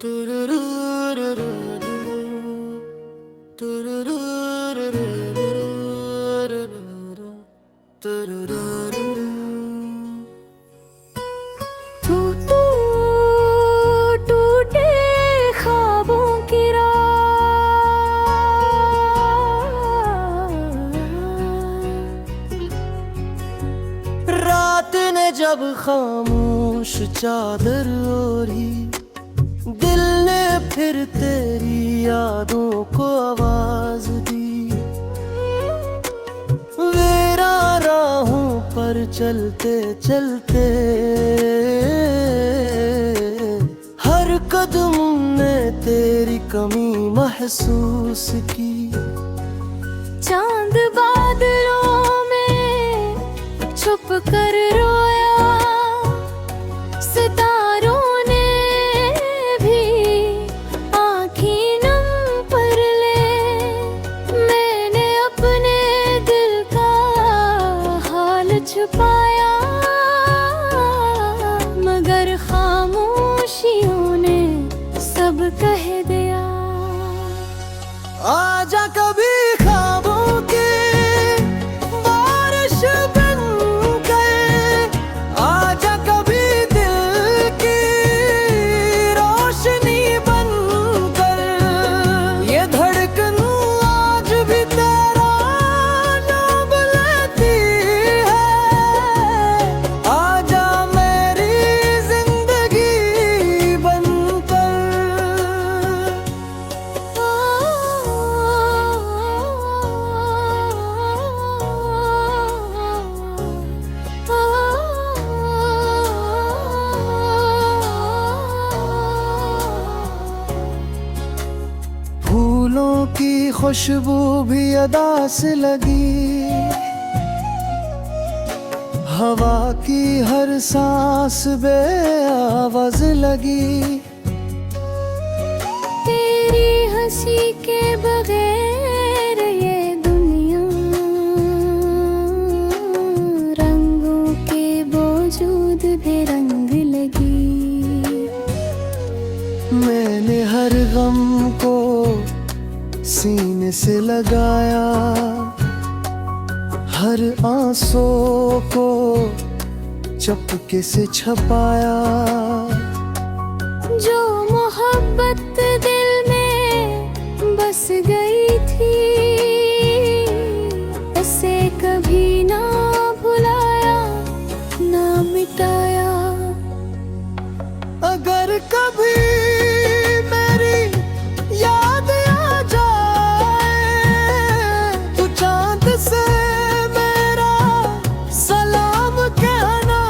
तू तो टूटे ख्वाबों की रात ने जब खामोश चादर ओढ़ी, दिल ने फिर तेरी यादों को आवाज दी। वेरा राहों पर चलते चलते हर कदम ने तेरी कमी महसूस की। चांद बादलों में छुप कर रोया, सितारों ने भी आँखें नम पर ले। मैंने अपने दिल का हाल छुपाया, मगर खामोशियों ने सब कह दिया। आजा कभी ख्वाबों के बारिश बन गए, आजा कभी दिल की रोशनी बन कर। ये धड़कन आज भी तेरा नाम लेती है। आजा मेरी जिंदगी बन कर। फूलों की खुशबू भी अदा से लगी, हवा की हर सांस बेआवाज लगी। तेरी हंसी के बगैर ये दुनिया रंगों के बावजूद बेरंग लगी। मैंने हर गम को सीने से लगाया, हर आंसू को चुपके से छपाया। जो मोहब्बत दिल में बस गई थी, उसे कभी ना भुलाया ना मिटाया। अगर कभी मेरी याद आ जाए, तू चांद से मेरा सलाम कहना।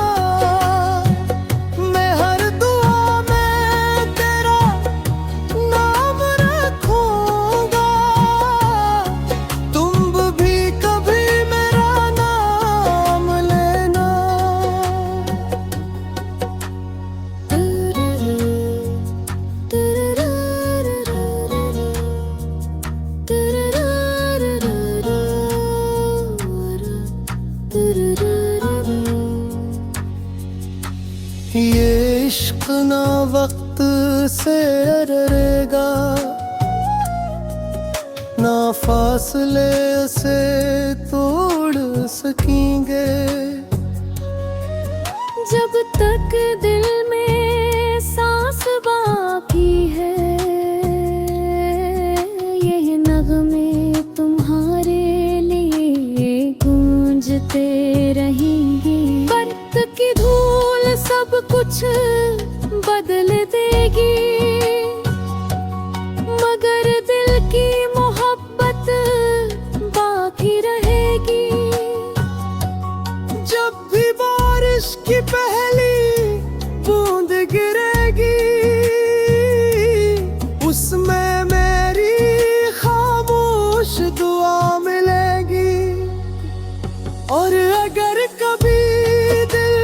मैं हर दुआ में तेरा नाम रखूंगा। तुम भी कभी मेरा नाम लेना। ये इश्क ना वक्त से डरेगा, ना फासले से तोड़ सकेंगे। जब तक दिल में सांस बाकी है, ये नगमे तुम्हारे लिए गूंजते रहेंगे। वक्त की धूल सब कुछ बदल देगी, मगर दिल की मोहब्बत बाकी रहेगी। जब भी बारिश की पहली बूंद गिरेगी, उसमें मेरी खामोश दुआ मिलेगी। और अगर कभी दिल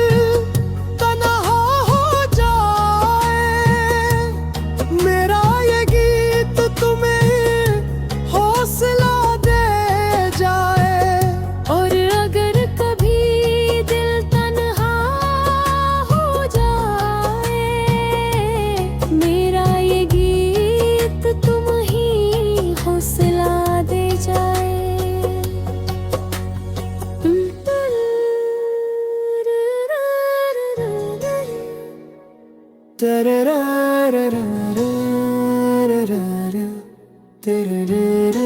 तन्हा हो जाए, तेरे रे रे रे रे रे रे रे तेरे रे रे